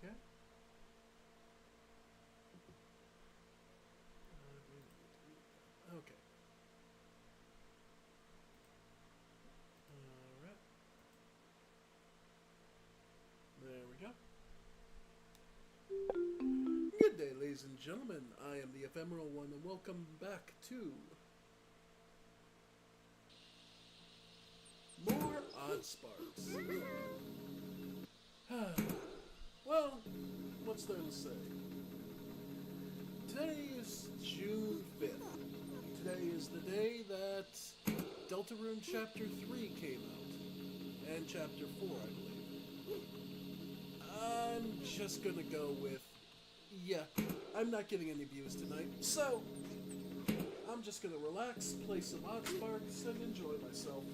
Okay. Okay. Alright. There we go. Good day, ladies and gentlemen. I am the Ephemeral One, and welcome back to more Oddsparks. Well, what's there to say? Today is June 5th. Today is the day that Deltarune Chapter 3 came out. And Chapter 4, I believe. I'm just gonna go with, yeah, I'm not getting any views tonight, so I'm just gonna relax, play some Oddsparks, and enjoy myself.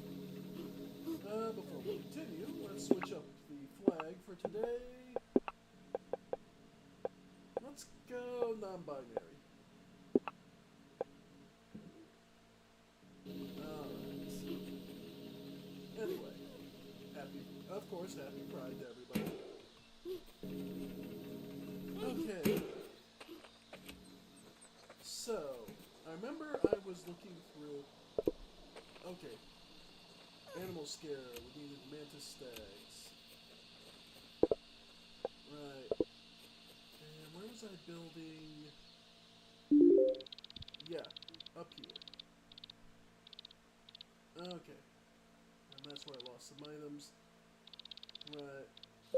Before we continue, let's switch up the flag for today. Let's go non-binary. Alright. Anyway, of course, happy Pride to everybody. Okay. So, I remember I was looking through... Okay. Animal scare, we needed mantis stags. Right. And where was I building? Yeah, up here. Okay. And that's where I lost some items. Right.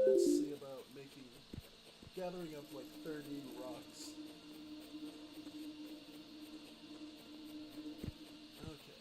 Let's see about gathering up like 30 rocks. Okay.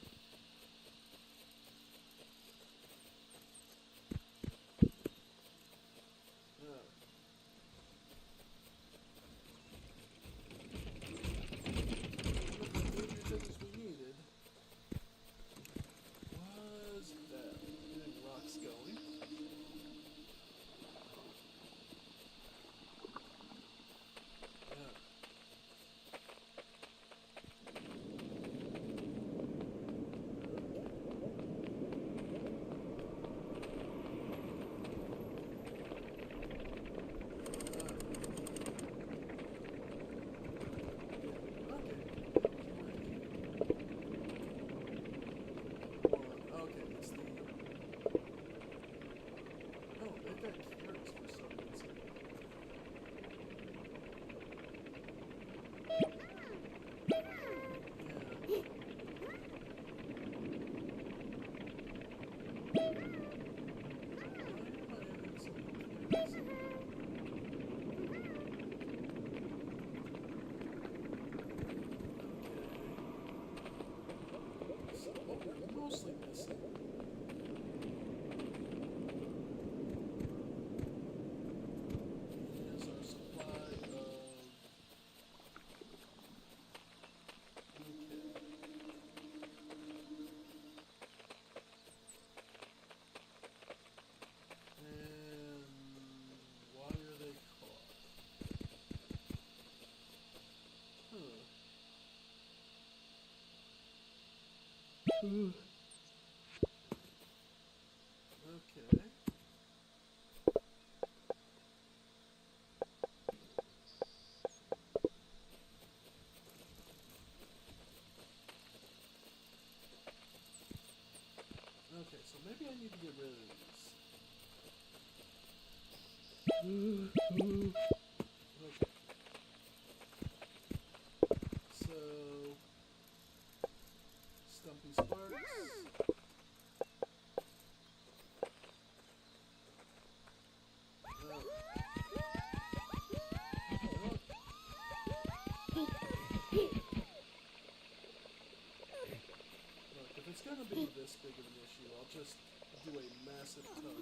Mostly missing. Here's our supply of... Okay. And why are they caught? Okay. Okay, so maybe I need to get rid of these. Okay. So, Stumpy Sparks. Look, if it's gonna be this big of an issue, I'll just do a massive ton.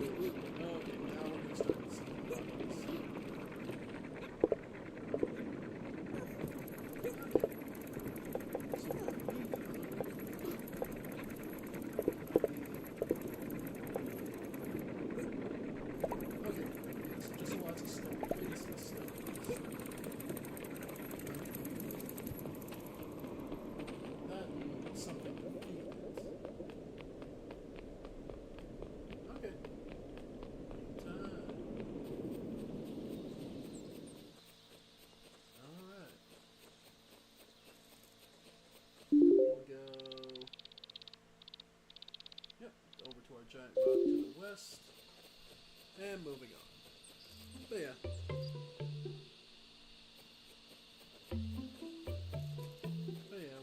Okay, now we're gonna start with some buttons. Okay, so just lots of stone face and stones. That needs something to feed it. Okay. Time. Alright. We'll go... Yep, over to our giant rock to the west. And moving on. But yeah. But yeah,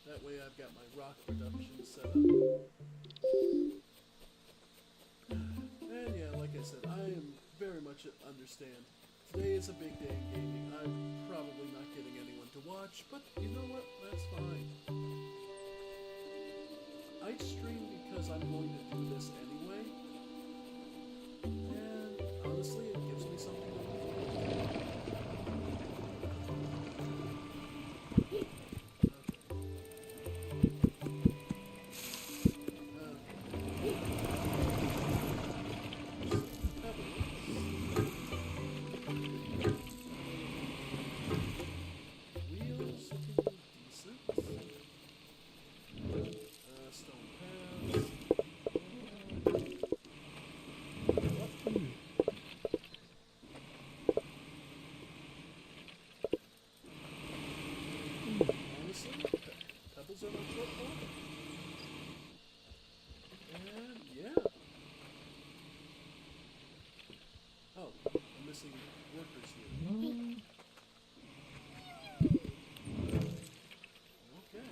that way I've got my rock production set up. And yeah, like I said, I am very much understand. Today is a big day in gaming. I'm probably not getting anyone to watch, but you know what? That's fine. I stream because I'm going to do this anyway. And honestly, it gives me something to look forward to. Wheels looking decent. Stone paths. Honestly, pebbles are my short border. And yeah. Oh, I'm missing workers here. Okay.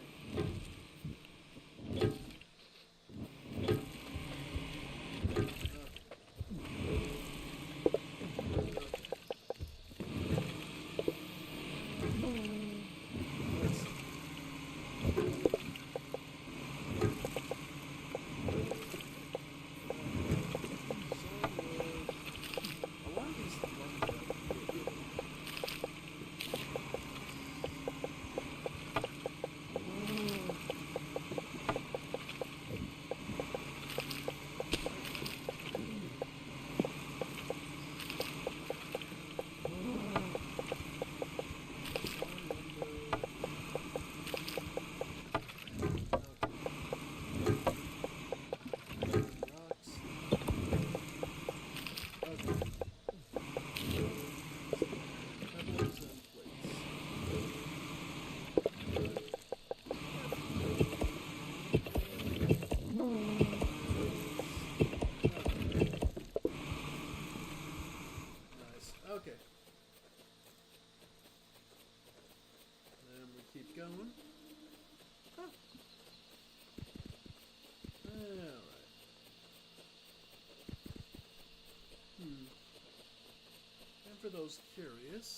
Okay. Then we keep going. Huh. Alright. And for those curious,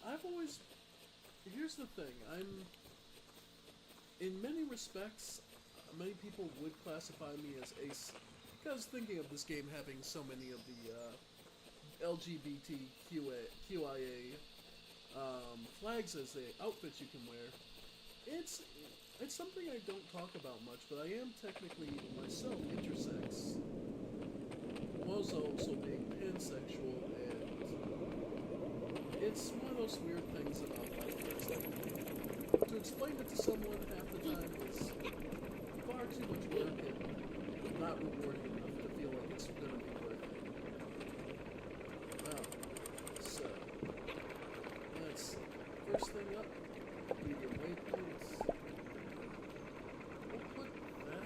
I've always... Here's the thing, in many respects, many people would classify me as ace, because thinking of this game having so many of the LGBTQIA flags as the outfits you can wear, it's something I don't talk about much, but I am technically myself intersex, while also being pansexual, and it's one of those weird things about life. It's like, to explain it to someone half the time is far too much work and not rewarding enough to feel like it's going to be worth it. So, let's see. First thing up, medium waypoints. We'll put that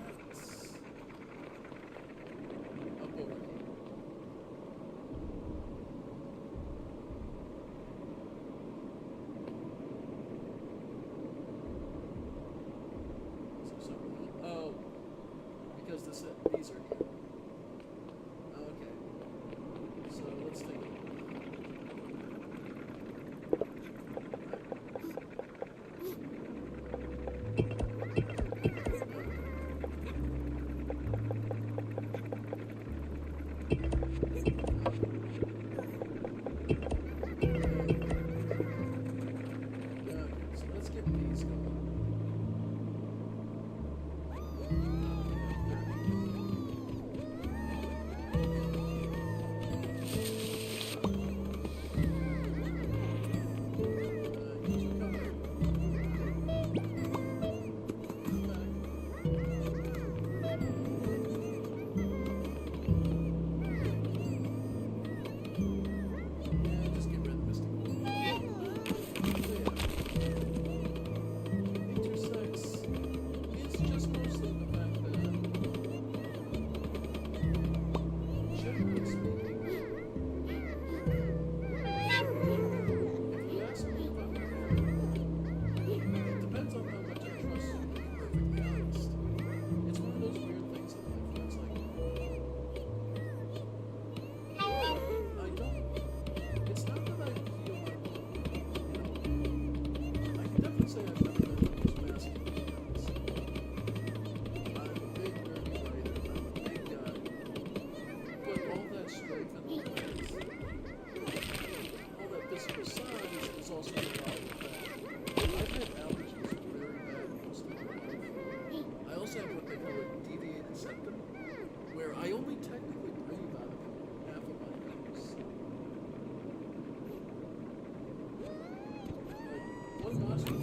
up over here. Oh, because these are here. Okay. So let's take a look. I only technically breathe out of half of my nose. Like, one nostril.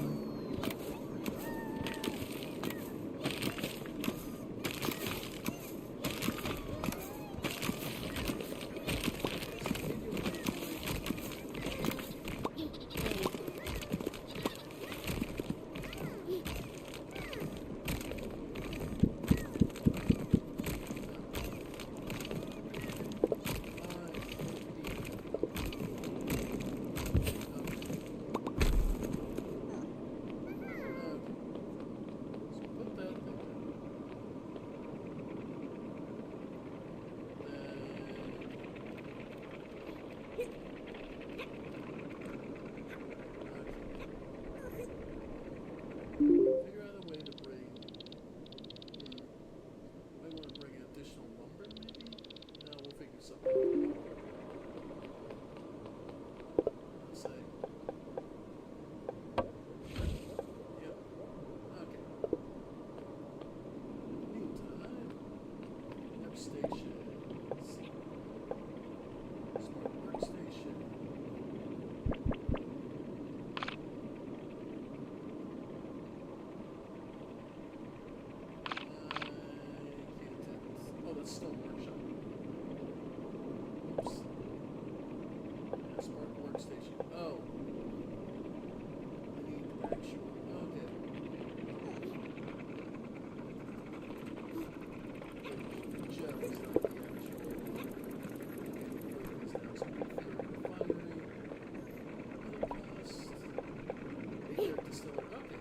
Figure out a way to bring. Might want to bring additional lumber, maybe? No, we'll figure something out. Let's say. Yep. Okay. Meantime, workstations. Smart workstation. Stone workshop. Oops. Yeah, smart workstation. Oh. I need actual. Okay. Gel is not the actual. Refinery. Cost. Air distiller. Okay.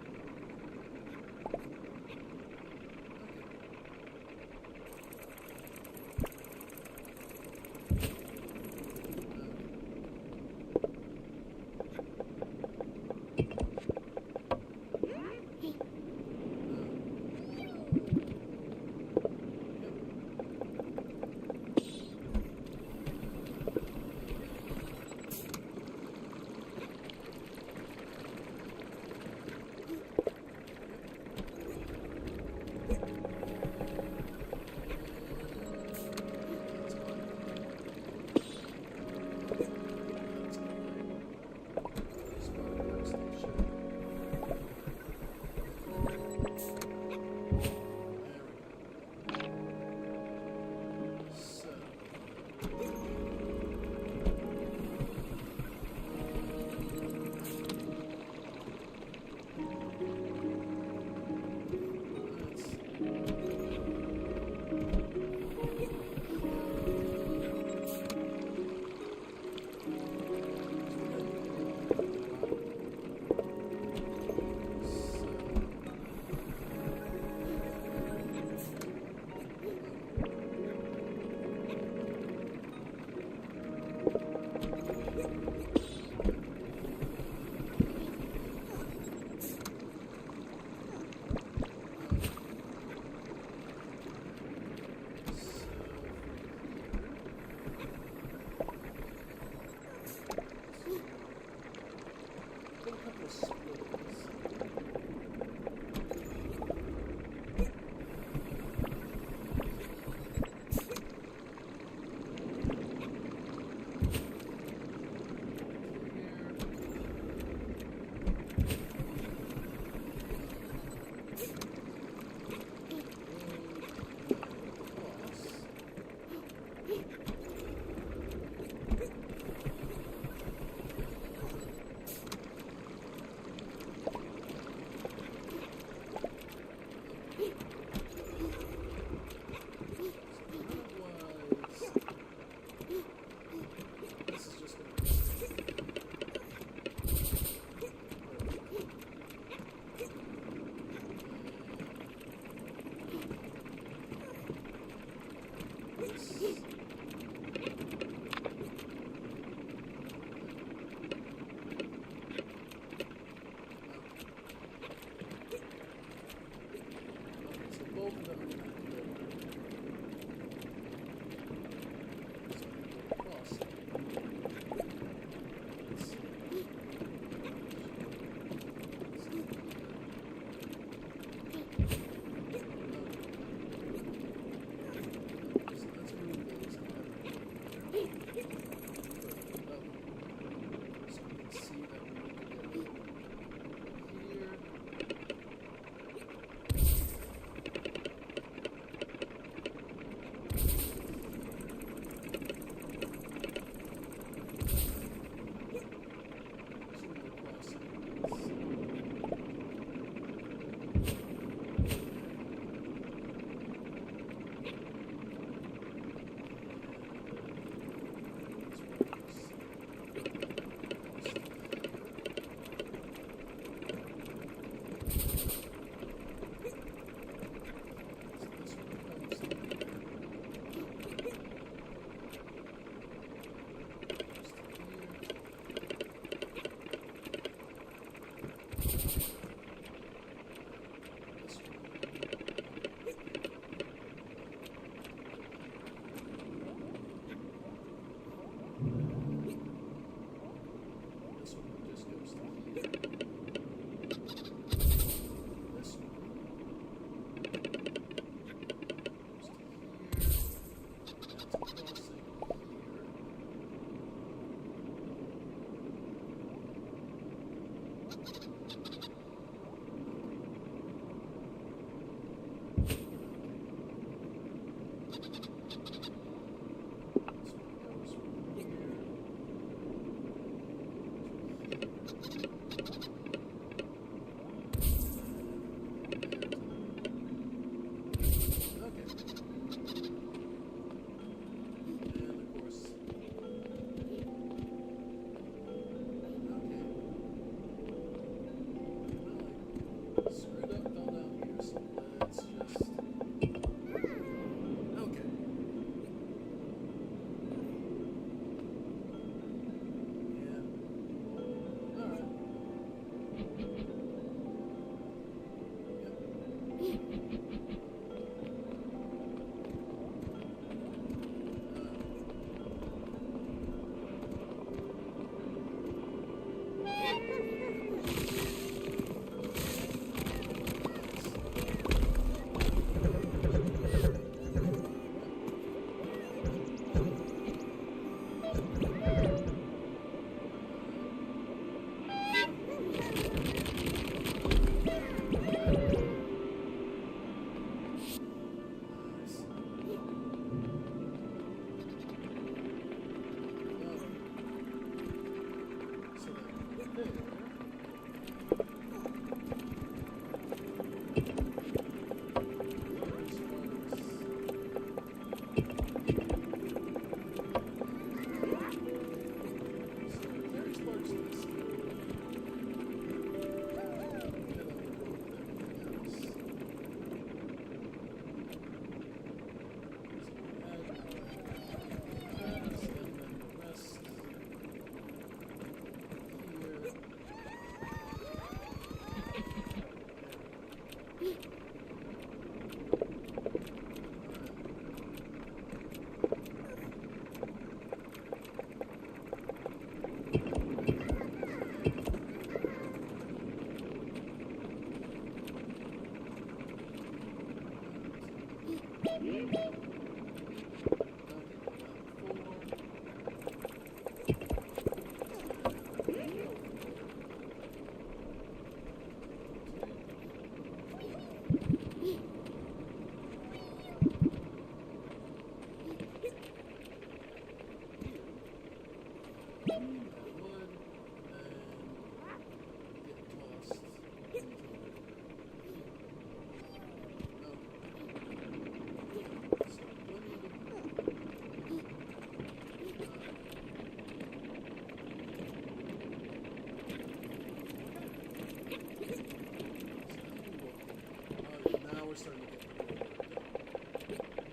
We're starting to get the real work done.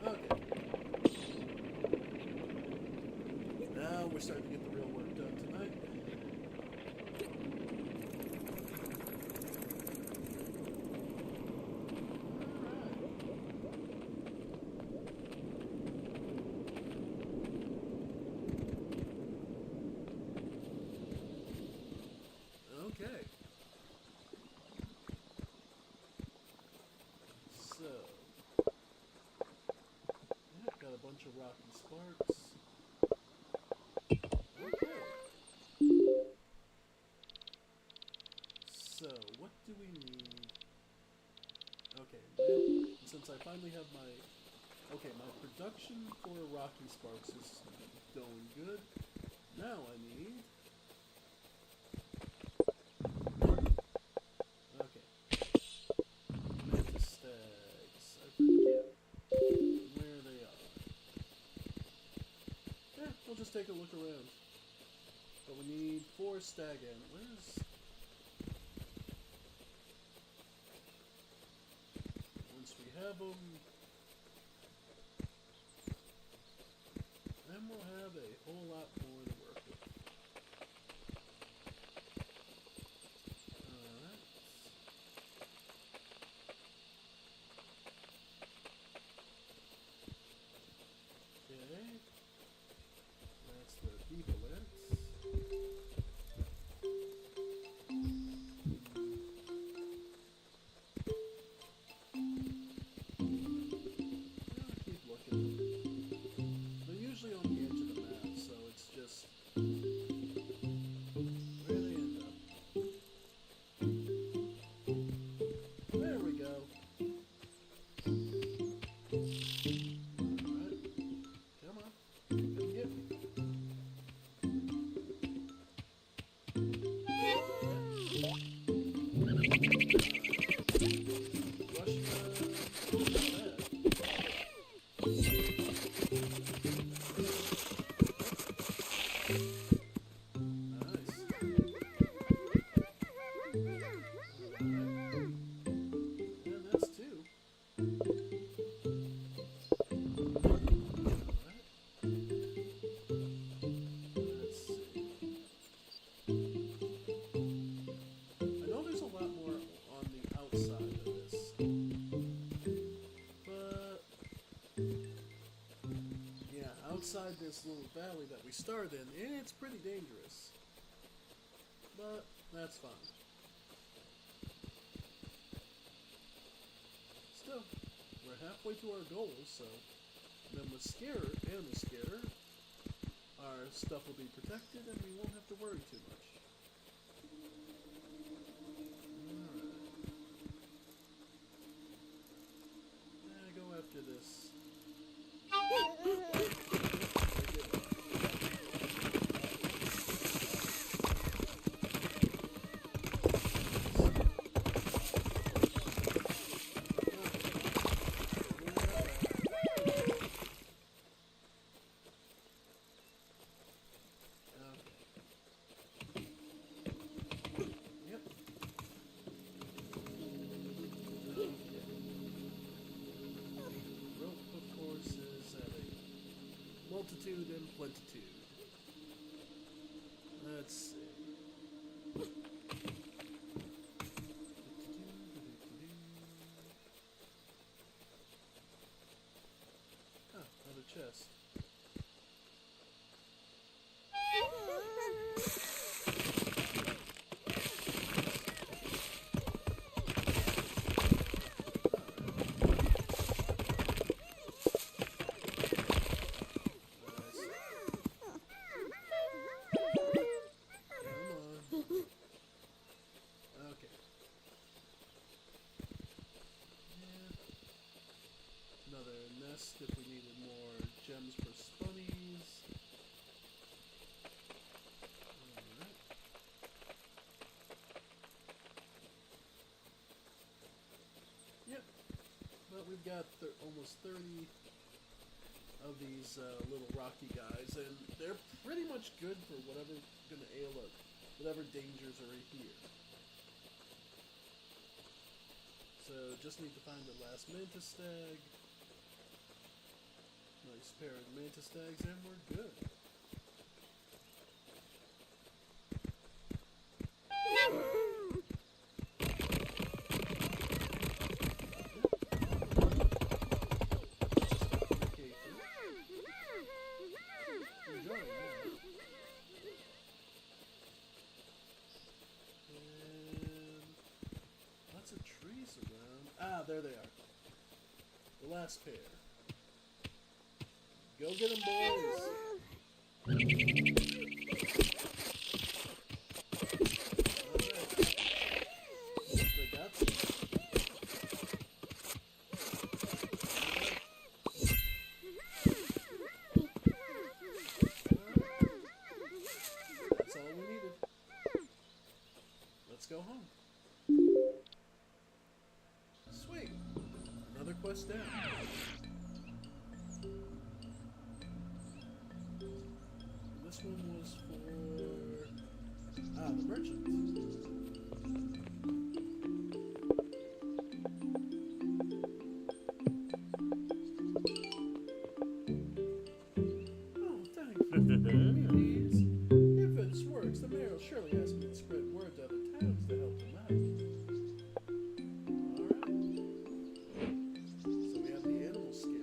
Okay. Now we're starting to get the real work done tonight. Okay. So, yeah, got a bunch of rocky sparks. Okay. So, what do we need? Okay, then, since I finally have my... Okay, my production for rocky sparks is going good. Now I need... Okay. Mantis stags. I forget where they are. Yeah, we'll just take a look around. But we need 4 stag antlers. Once we have them, then we'll have a whole lot more to work with. Alright. Okay. That's the beetlets. outside this little valley that we started in, and it's pretty dangerous. But that's fine. Still, we're halfway to our goal, so then with animal scare, our stuff will be protected and we won't have to worry too much. Alright. Go after this. Multitude and plentitude. Let's see. Ah, another chest. If we needed more gems for spunnies. Alright. Yep. Well, we've got almost 30 of these little rocky guys, and they're pretty much good for whatever's going to ail us, whatever dangers are here. So, just need to find the last mantis stag. Nice pair of mantis stags, and we're good. Enjoy, yeah. And lots of trees around. Ah, there they are. The last pair. Go get them, boys! Alright. They got them. That's all we needed. Let's go home. Sweet. Another quest down. This one was for the merchant. Oh, thank you. Please. If this works, the mayor will surely ask me to spread word to other towns to help them out. Alright. So we have the animal scare.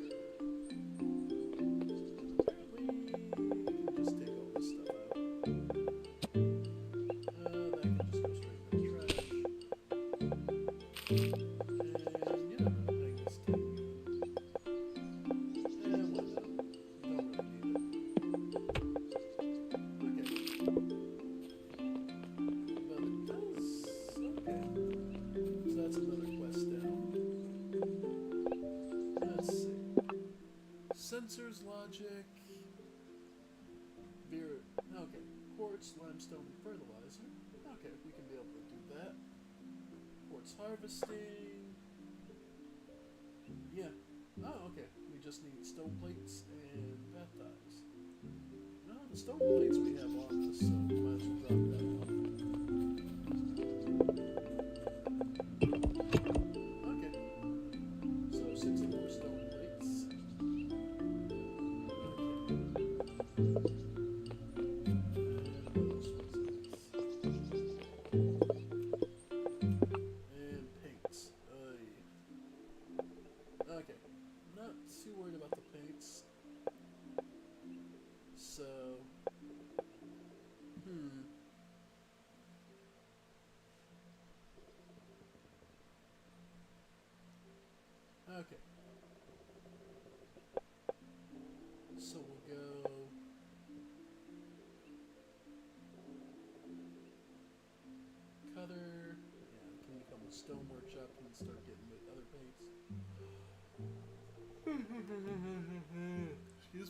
Sensors, logic, beer, okay, quartz, limestone, and fertilizer. Okay, we can be able to do that. Quartz harvesting. Yeah. Oh, okay. We just need stone plates and bath ties. No, the stone plates we have on us, so we might as well drop that off. Okay. So 6 more stone plates. Okay, not too worried about the paints.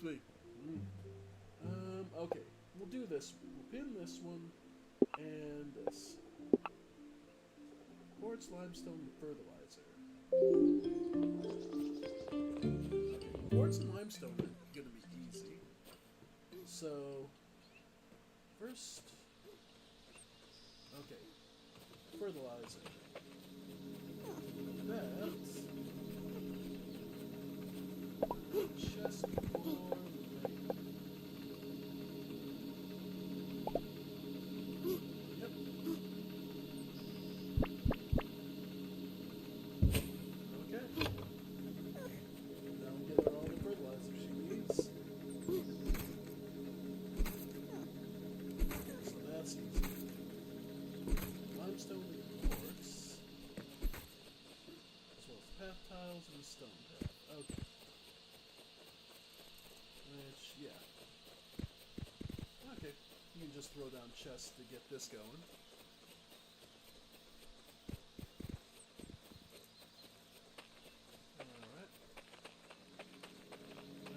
me. Okay. We'll do this. We'll pin this one and this. Quartz, limestone, and fertilizer. Okay. Quartz and limestone are gonna be easy. So, first... Okay. Fertilizer. That... Chest for... And stone path. Okay. Which, yeah. Okay. You can just throw down chests to get this going. Alright.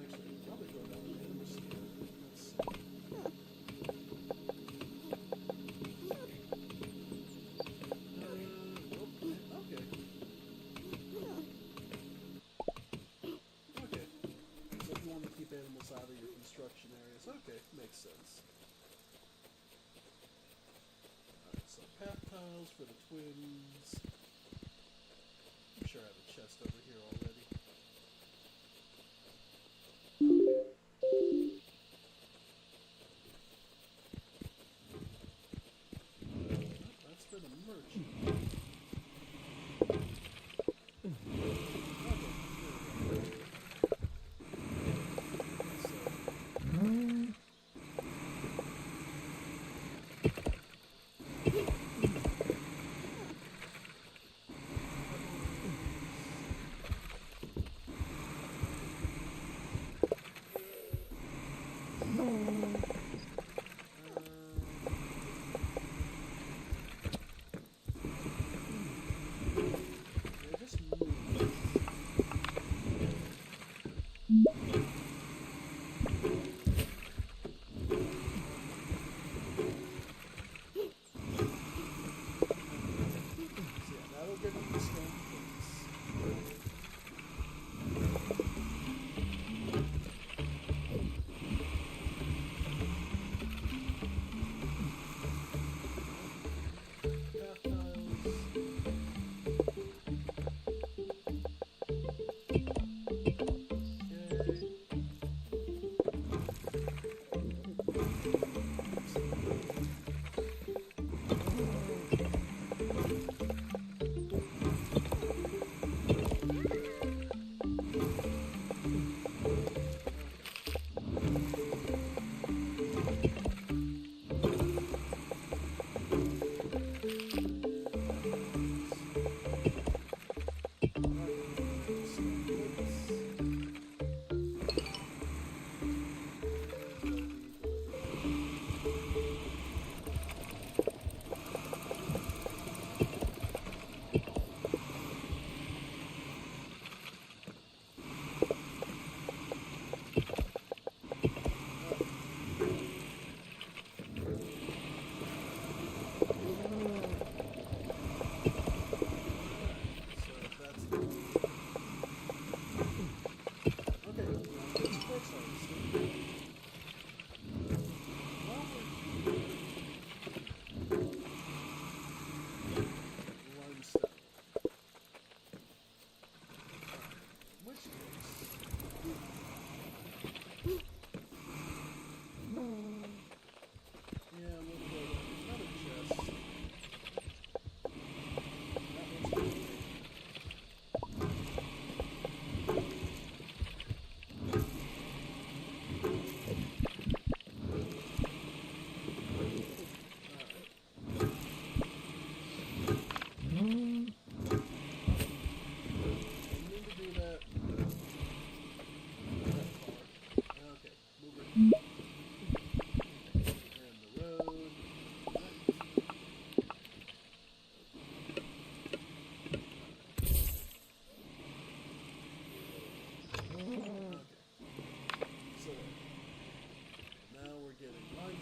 Actually, I'll probably throw down an animal seeder. Let's see. Okay. Keep animals out of your construction areas. Okay, makes sense. Alright, so path tiles for the twins. I'm sure I have a chest over here already. That's for the merchant.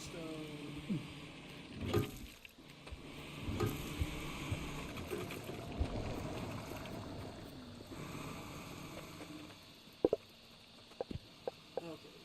stone. Okay.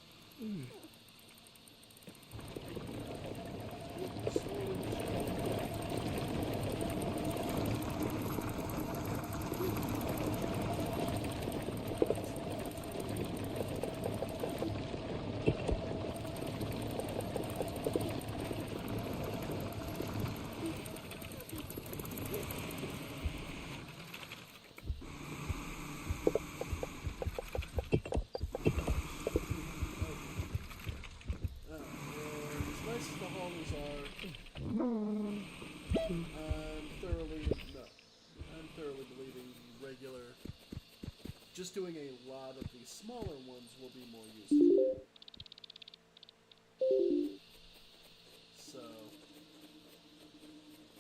I'm thoroughly believing the regular, just doing a lot of the smaller ones will be more useful. So,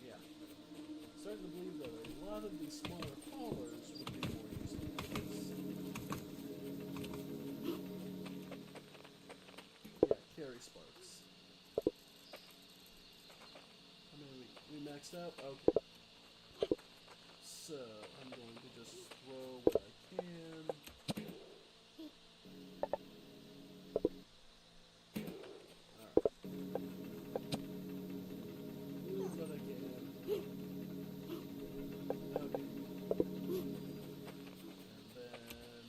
yeah. I'm starting to believe that a lot of these smaller haulers would be more useful. Yeah, carry sparks. I mean, we maxed out? Okay. So, I'm going to just throw what I can. Alright. Use what I can. Okay. And then...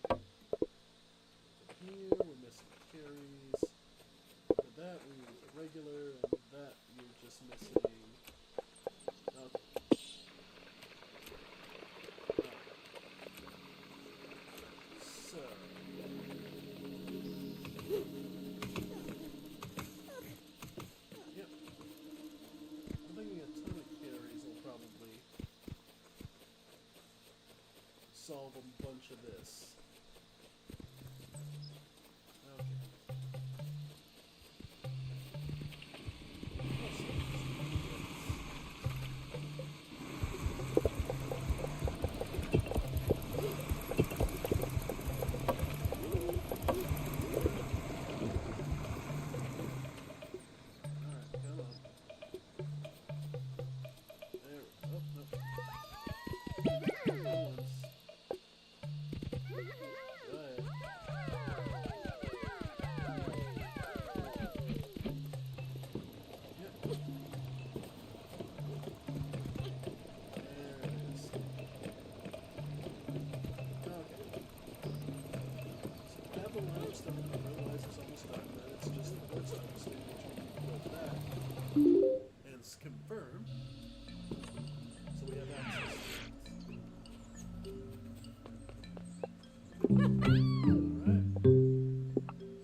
Okay. Here, we're missing carries. For that, we use a regular, and that, you're just missing... Okay. So... Yep. I'm thinking a ton of carries will probably solve a bunch of this. Okay. Confirmed. So we have access to it. Alright.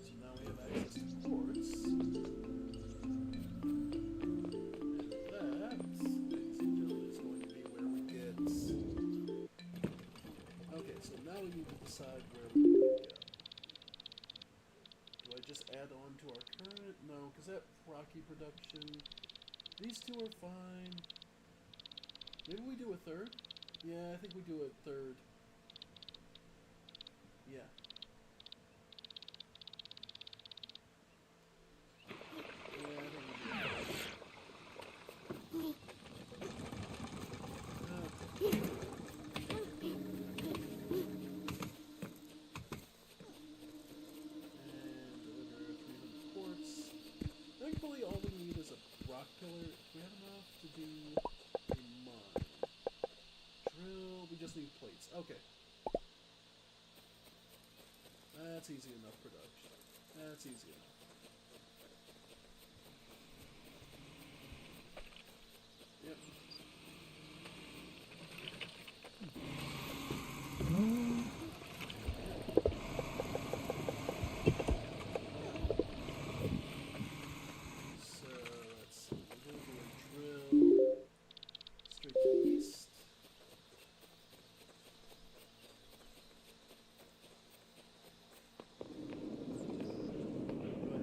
So now we have access to quartz. And that, ladies and gentlemen, is going to be where we get... Okay, so now we need to decide where we want to go. Do I just add on to our current? No, because that rocky production... These two are fine. Maybe we do a third? Yeah, I think we do a third. Yeah. Yeah, I think we do a third. Okay. And deliver 300 quartz. Thankfully, all we need is a rock pillar. We have enough to do a mine. Drill. We just need plates. Okay. That's easy enough production. That's easy enough. Yep. So let's see. We're going to do a drill straight to the east. Do I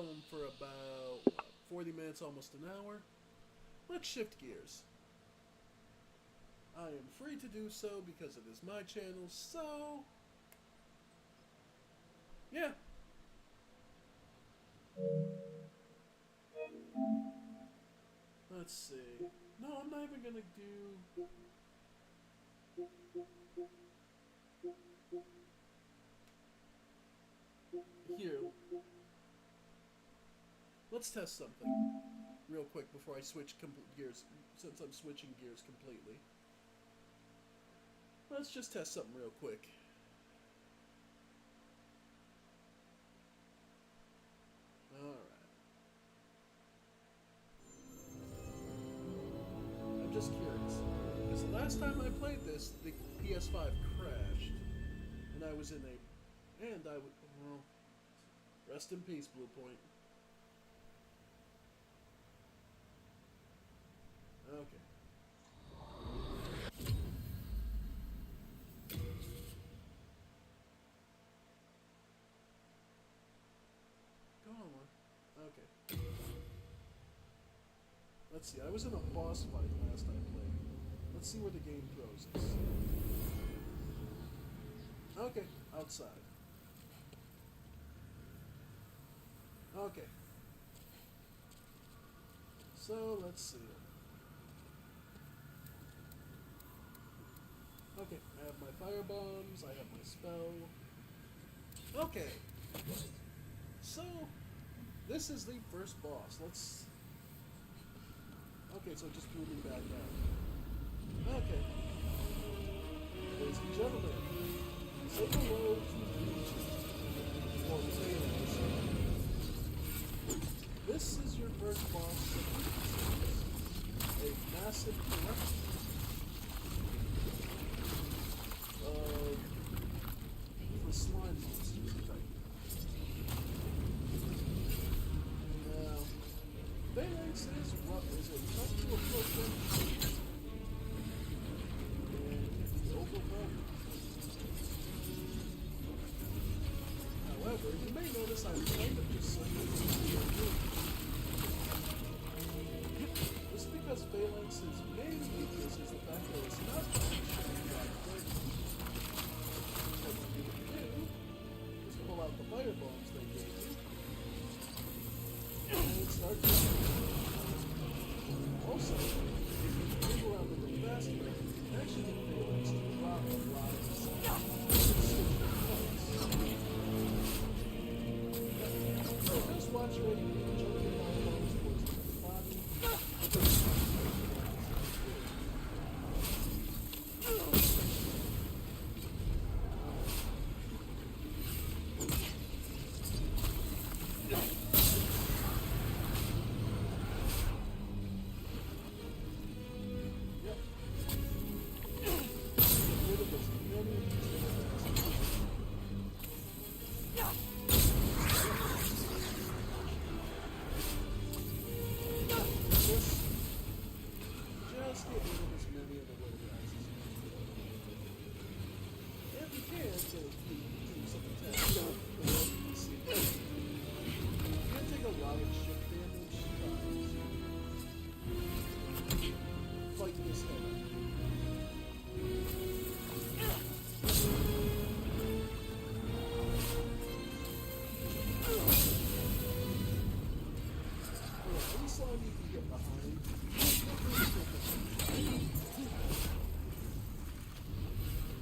going for about 40 minutes, almost an hour. Let's shift gears. I am free to do so because it is my channel, so yeah. Let's see. No, I'm not even gonna do. Here. Let's test something real quick before I switch gears, since I'm switching gears completely. Let's just test something real quick. Alright. I'm just curious. Because the last time I played this, the PS5 crashed. And I was in a... And I would... Well... Rest in peace, Blue Point. Okay. Go on. Okay. Let's see. I was in a boss fight last I played. Let's see where the game throws us. Okay. Outside. Okay. So, let's see. Okay, I have my fire bombs, I have my spell. Okay. So, this is the first boss. Let's... Okay, so it just threw me back out. Okay. Ladies and gentlemen, say hello to or Taylor. This is your first boss of a massive collection for slime monsters, in fact. Now, Phalanx is a tough to approach enemy, and can be overwhelming. However, you may notice I'm kind of just this is because Phalanx's main weakness is the fact that it's not shooting like quick. What you can do is pull out the fire bombs they gave you and start shooting. Also, if you move around a little faster, you can actually get Phalanx to drop a lot of stuff. So just watch where you can jump your fire bombs towards the body.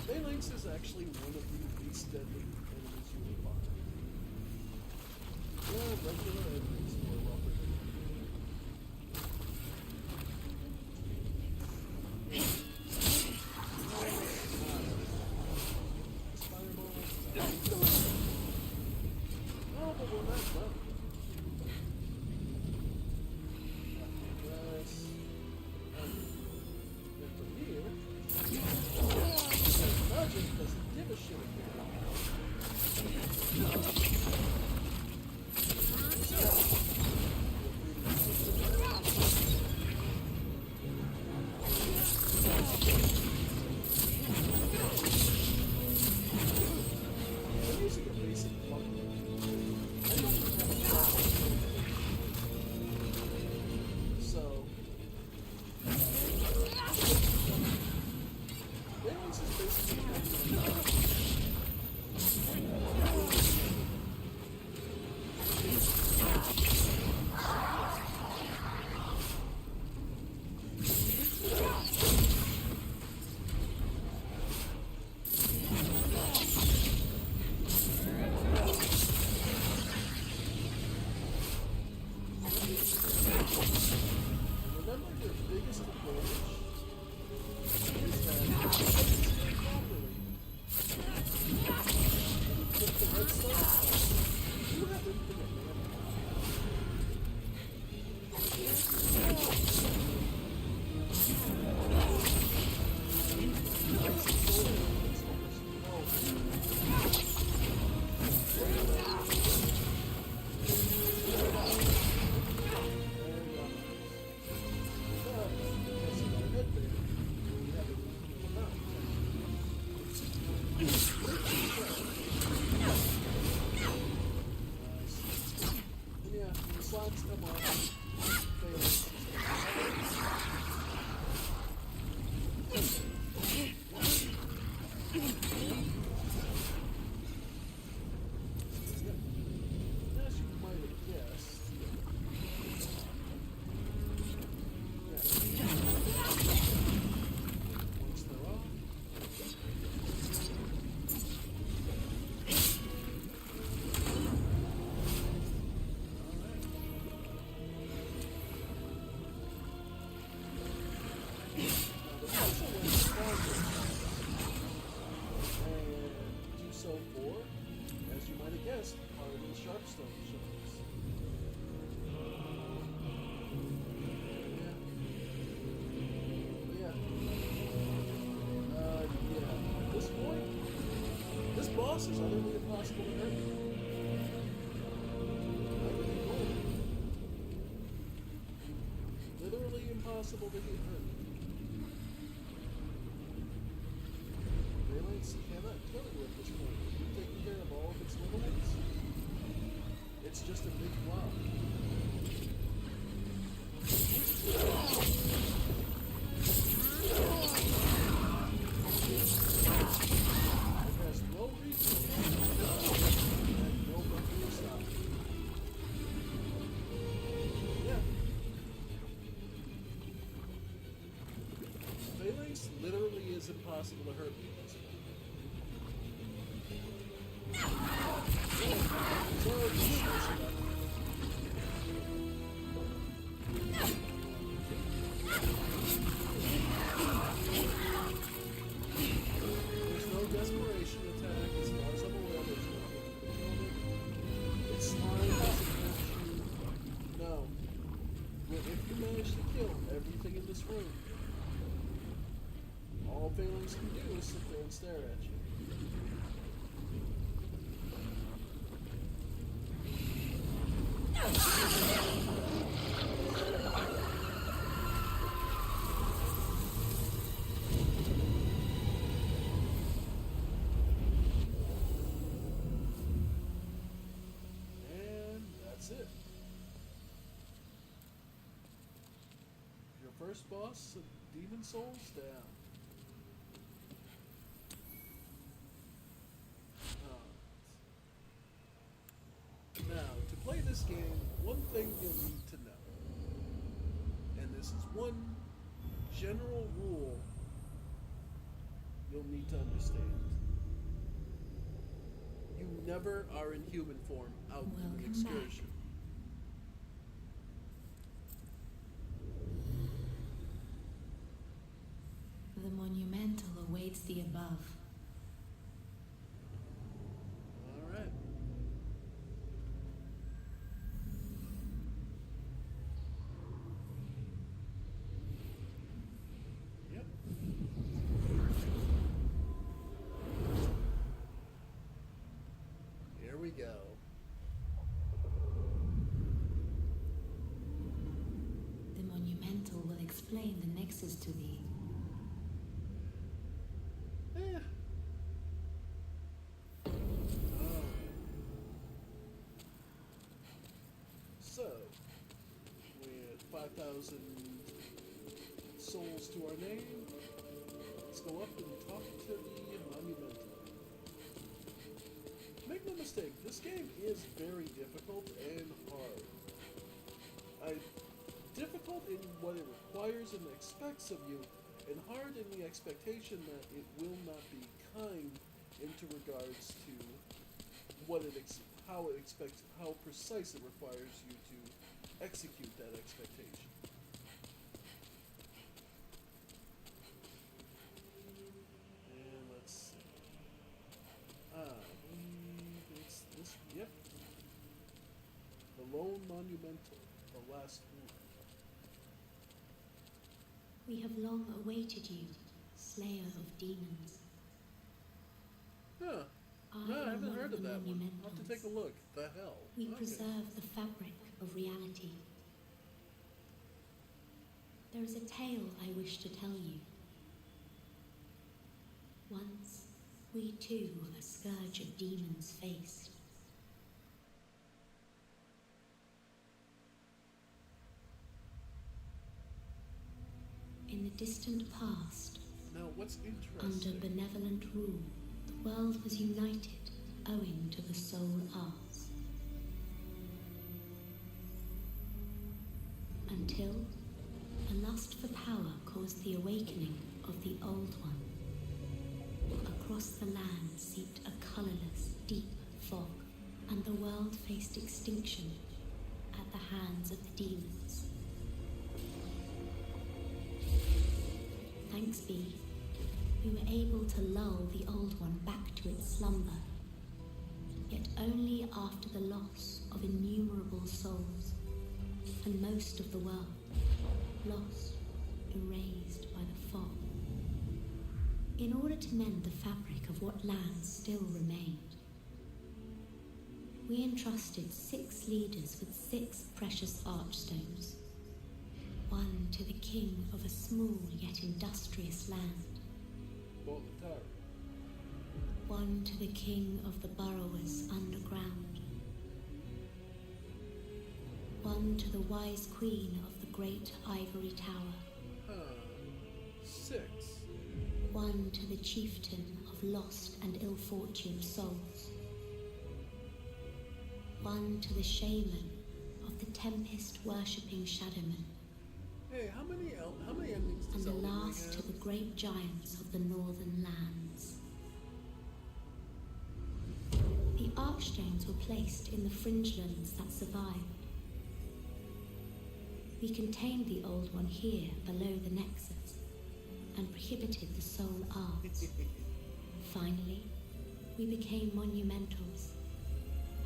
Phalanx is actually one of the least deadly enemies you will find. Yeah, regular enemies are rougher than oh, but we're not done. Doesn't give a shit I'm using a basic button. I don't have Phalanx is basically remember your biggest advantage is that if you play this game properly, and you put the redstone, you have infinite mana. Slots come off. As you might have guessed. Once they're off. So for, as you might have guessed, are the sharpstone sharks. Yeah. At this point, this boss is utterly impossible to hurt. I can ignore it. Literally impossible to get hurt. Phalanx cannot kill you at this point. You've taken care of all of its little ones. It's just a big blob. It has no recoil and no weapon to stop it. Yeah. Phalanx literally is impossible to hurt at this point. There's no desperation attack as far as I'm aware. There's no. It's smart as it catch you. No. Well, if you manage to kill everything in this room, all Phalanx can do is sit there and stare at you. And that's it. Your first boss of Demon Souls down. Now, to play this game, one thing you'll need to know, and this is one general rule you'll need to understand. You never are in human form out in an excursion. The monumental awaits the above. Alright. Yep. Here we go. The monumental will explain the nexus to thee. So, with 5,000 souls to our name, let's go up and talk first take, this game is very difficult and hard. Difficult in what it requires and expects of you, and hard in the expectation that it will not be kind into regards to how precise it requires you to execute that expectation. And let's see. It's this. Yep. The Lone Monumental, the last one. We have long awaited you, Slayer of Demons. Huh. No, I haven't heard of that one. I'll have to take a look. The hell? We Okay. preserve the fabric of reality. There is a tale I wish to tell you. Once, we too a scourge of demons faced. In the distant past, Now, what's under interesting? benevolent rule, the world was united owing to the soul arts. Until a lust for power caused the awakening of the Old One. Across the land seeped a colourless, deep fog, and the world faced extinction at the hands of the demons. Thanks be, we were able to lull the Old One back to its slumber, yet only after the loss of innumerable souls, and most of the world, lost, erased by the fog. In order to mend the fabric of what lands still remained, we entrusted 6 leaders with 6 precious archstones, one to the king of a small yet industrious land, Boltari. one to the king of the burrowers underground, one to the wise queen of the great ivory tower, 6. one to the chieftain of lost and ill-fortuned souls, one to the shaman of the tempest-worshipping shadowmen, Hey, how many endings and does the Elden Ring last have? to the great giants of the northern lands. The archstones were placed in the fringelands that survived. We contained the Old One here below the Nexus, and prohibited the soul arts. Finally, we became monumentals,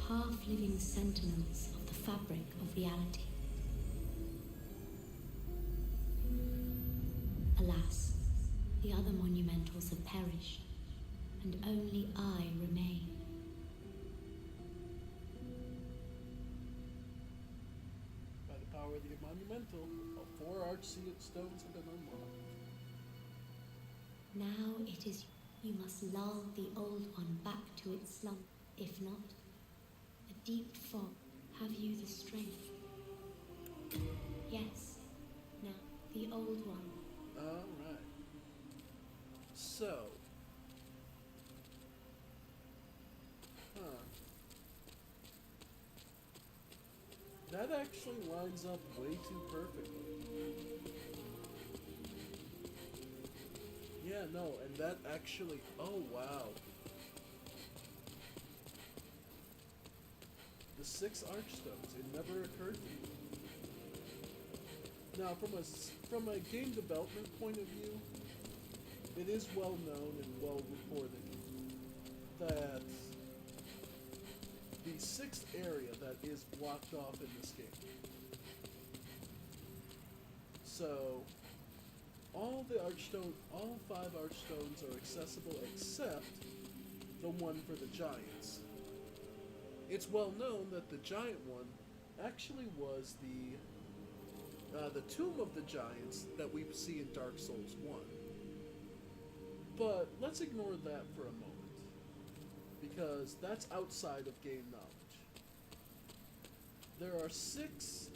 half-living sentinels of the fabric of reality. Alas, the other monumentals have perished, and only I remain. By the power of the monumental, 4 archseat stones have been unlocked. Now it is you must lull the Old One back to its slumber. If not, a deep fog. Have you the strength? Yes. Now, the Old One. Alright. So. That actually lines up way too perfectly. Yeah, no, and that actually. Oh, wow. The 6 archstones. It never occurred to me. Now, from a game development point of view, it is well known and well reported that the 6th area that is blocked off in this game. So, all 5 archstones are accessible except the one for the giants. It's well known that the giant one actually was the Tomb of the Giants that we see in Dark Souls 1. But let's ignore that for a moment, because that's outside of game knowledge. There are 6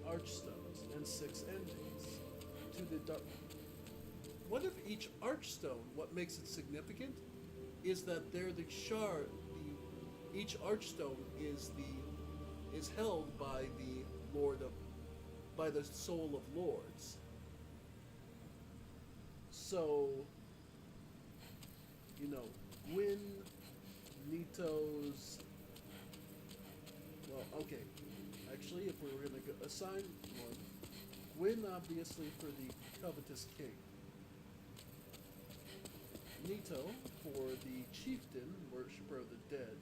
archstones and 6 endings to the what if each archstone, what makes it significant, is that they're the shard. Each archstone is held by the Lord of, by the Soul of Lords. So, you know, Gwyn, Nito's. Well, okay. Actually, if we were going to assign one, Gwyn obviously for the Covetous King. Nito for the Chieftain, Worshipper of the Dead.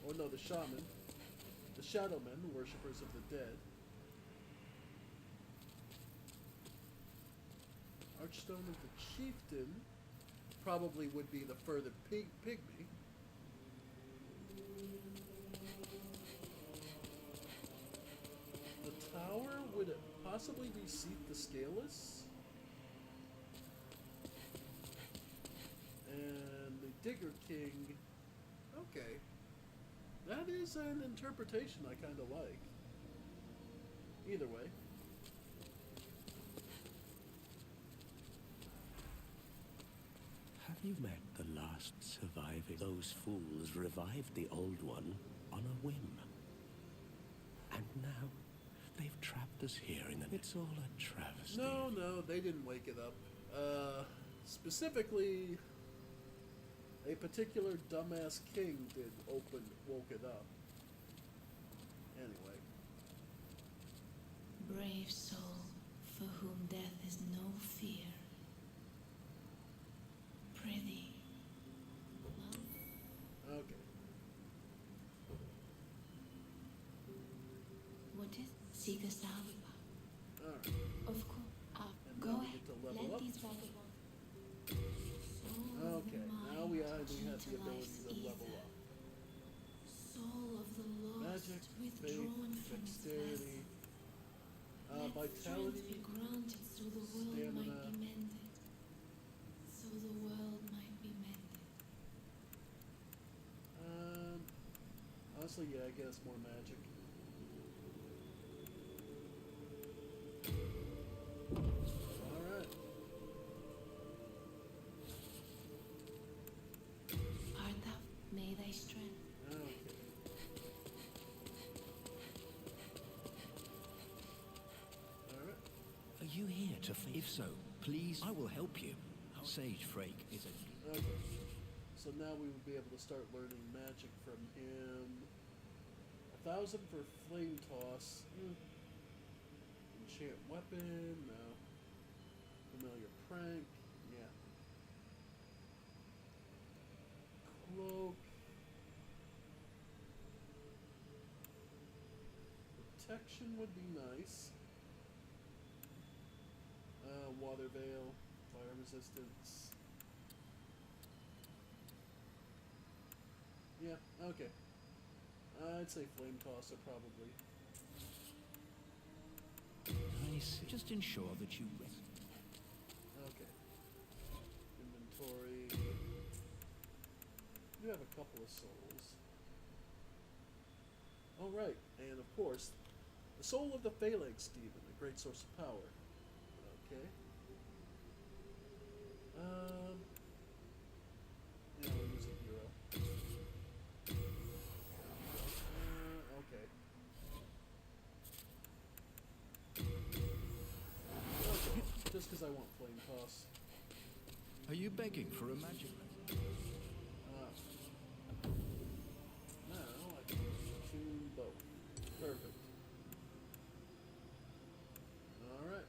Or no, the Shaman. The Shadowmen, Worshippers of the Dead. Archstone of the Chieftain probably would be the further pygmy. The tower would possibly be Seat the Scaleless. And the Digger King. Okay. That is an interpretation I kind of like. Either way. Have you met the last surviving? Those fools revived the old one on a whim. And now they've trapped us here in an... It's all a travesty. No, they didn't wake it up. Specifically, a particular dumbass king did woke it up. Anyway. Brave soul, for whom death is no fear. Prithee. Okay. What is Seeker Salva? Alright. Of course. And Go now we ahead. get to level Let up. these vagabonds. Okay, now we actually have the ability to level up. Soul of the lost, Magic, withdrawn faith, from dexterity, Let vitality, strength be granted so the world stamina. might be mended. So the world might be mended. Honestly, yeah, I guess more magic. Alright. Art thou, may thy strength. Okay. Alright. Are you here to... If so, please, I will help you. Sage Frake is a... Okay. So now we would be able to start learning magic from him. 1,000 for flame toss. Enchant weapon, no. Familiar prank, yeah. Cloak. Protection would be nice. Water veil, fire resistance. Yeah, okay. I'd say flame tosser probably. I see. Just ensure that you rest. Okay. Inventory. You have a couple of souls. Oh right, and of course, the soul of the Phalanx Demon, a great source of power. Okay. Yeah, we'll use a hero. Okay. Okay, just because I want flame toss. Are you begging for a magic lesson? Now I can tune both. Perfect. Alright.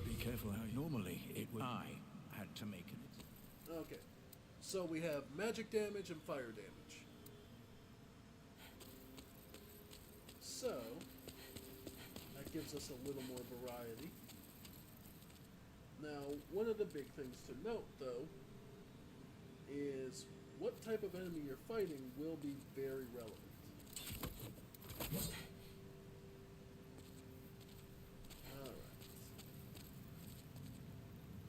Be careful how normally it would... I had to make it. Okay. So we have magic damage and fire damage. So, that gives us a little more variety. Now, one of the big things to note, though, is what type of enemy you're fighting will be very relevant. Alright.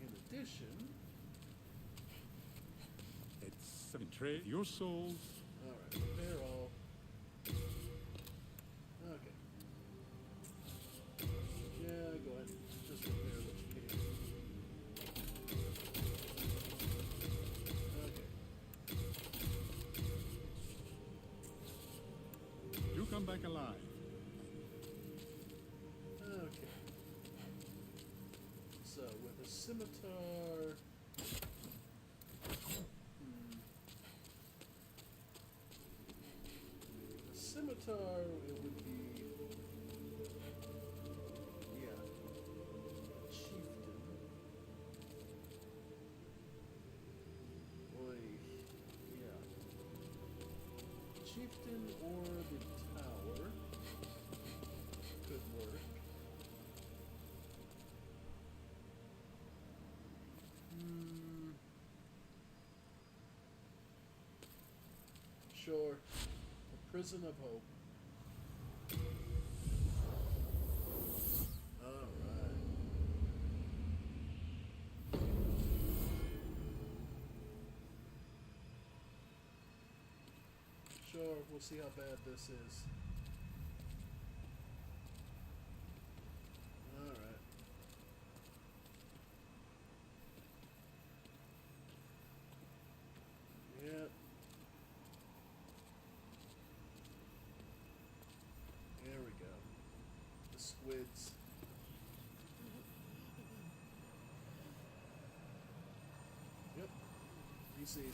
In addition... Trade your souls. Alright, they're all... Okay. scimitar. A scimitar, it would be. Yeah. Chieftain. Boy. Yeah. Chieftain or the tower could work. Sure. A prison of hope. Alright. Sure, we'll see how bad this is. Alright. Yep. There we go. The squids. Yep. He sees me.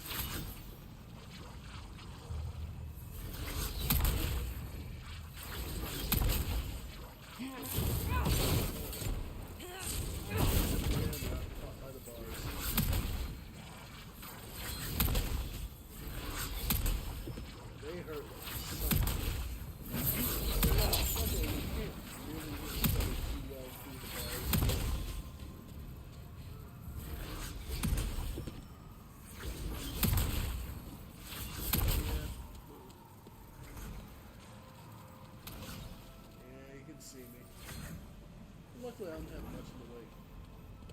Luckily, I don't have much in the way.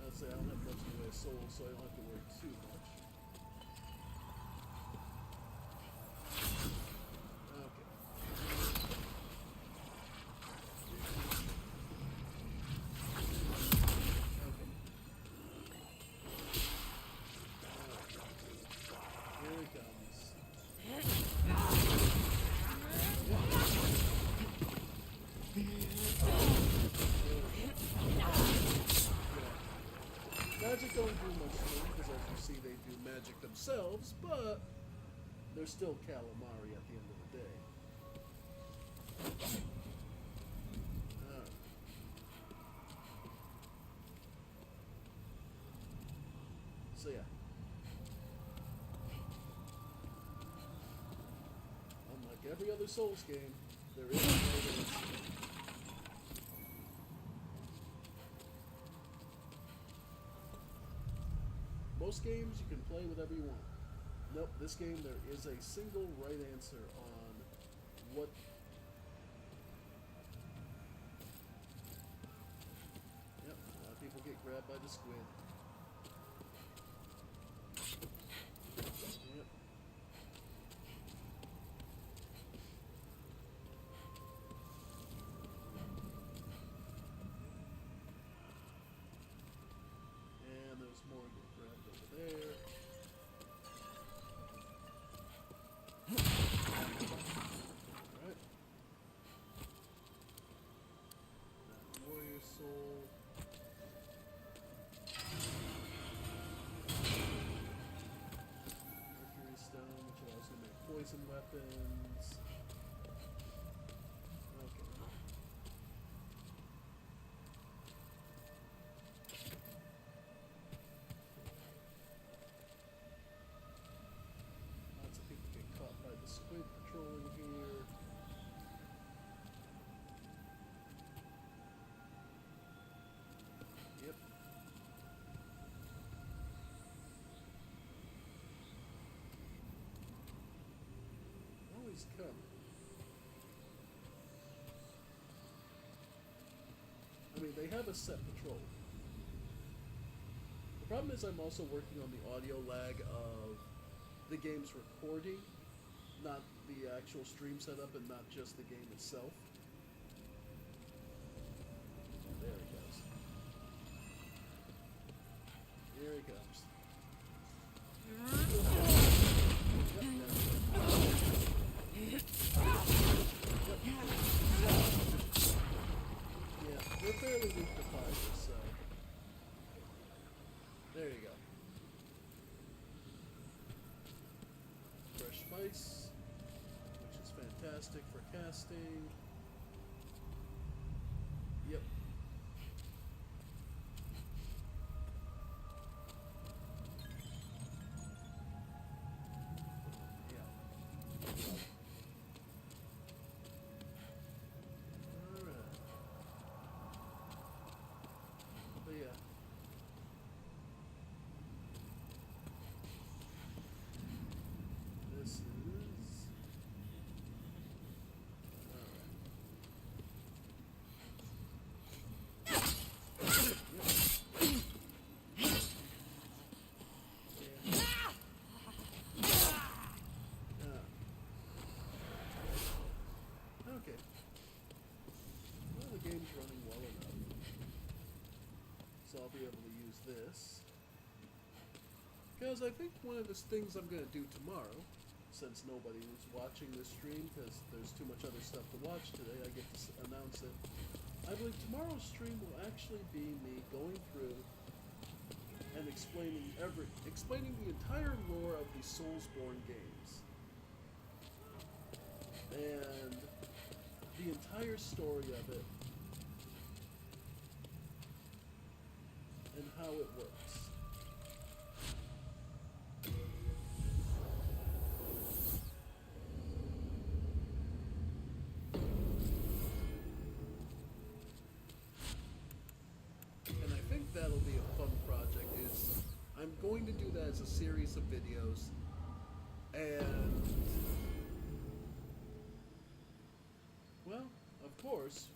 I'd say I don't have much in the way of souls, so I don't have to worry too much. Okay. Here it comes. Magic don't do much to them, because as you see, they do magic themselves, but they're still calamari at the end of the day. Alright. So yeah. Unlike every other Souls game, there is no way. Most games you can play whatever you want. Nope, this game there is a single right answer on what. Yep, a lot of people get grabbed by the squid. Yep. And there's more get grabbed over there. Alright. That warrior soul. Mercury stone, which allows you to make poison weapons. Okay. Lots of people get caught by the squid patrolling here. Yep. Always come. I mean, they have a set patrol. The problem is I'm also working on the audio lag of the game's recording, not the actual stream setup and not just the game itself. There it goes. Here it comes. Yeah, they're fairly weak to fire, so. There you go. Fresh spice, which is fantastic for casting. Yep. Okay. Well, the game's running well enough. So I'll be able to use this. Because I think one of the things I'm going to do tomorrow, since nobody is watching this stream because there's too much other stuff to watch today, I get to announce it. I believe tomorrow's stream will actually be me going through and explaining the entire lore of the Soulsborne games. And the entire story of it. And how it works. And I think that'll be a fun project. I'm going to do that as a series of videos. And well, of course,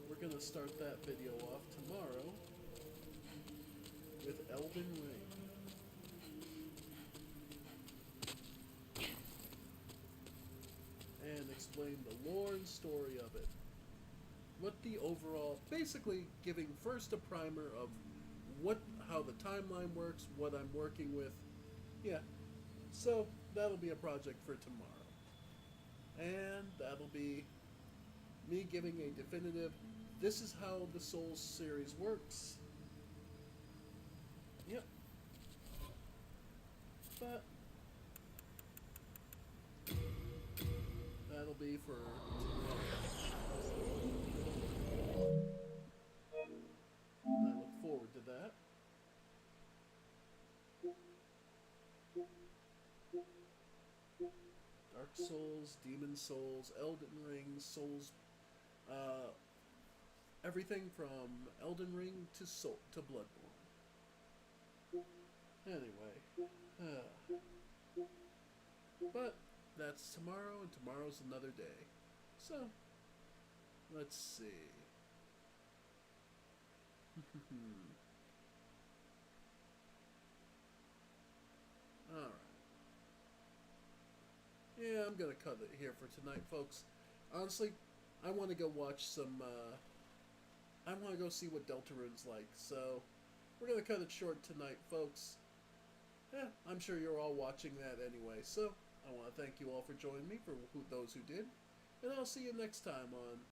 we're going to start that video off tomorrow with Elden Ring. And explain the lore and story of it. What the overall, basically giving first a primer of how the timeline works, what I'm working with. Yeah, so that'll be a project for tomorrow. And that'll be me giving a definitive, this is how the Souls series works. Yep. But that'll be for tomorrow. And I look forward to that. Dark Souls, Demon Souls, Elden Ring, Souls, everything from Elden Ring to Bloodborne. Anyway, but that's tomorrow, and tomorrow's another day. So, let's see. Alright. Yeah, I'm gonna cut it here for tonight, folks. Honestly, I want to go watch some, I want to go see what Deltarune's like, so we're gonna cut it short tonight, folks. Yeah, I'm sure you're all watching that anyway, so I want to thank you all for joining me, for those who did, and I'll see you next time on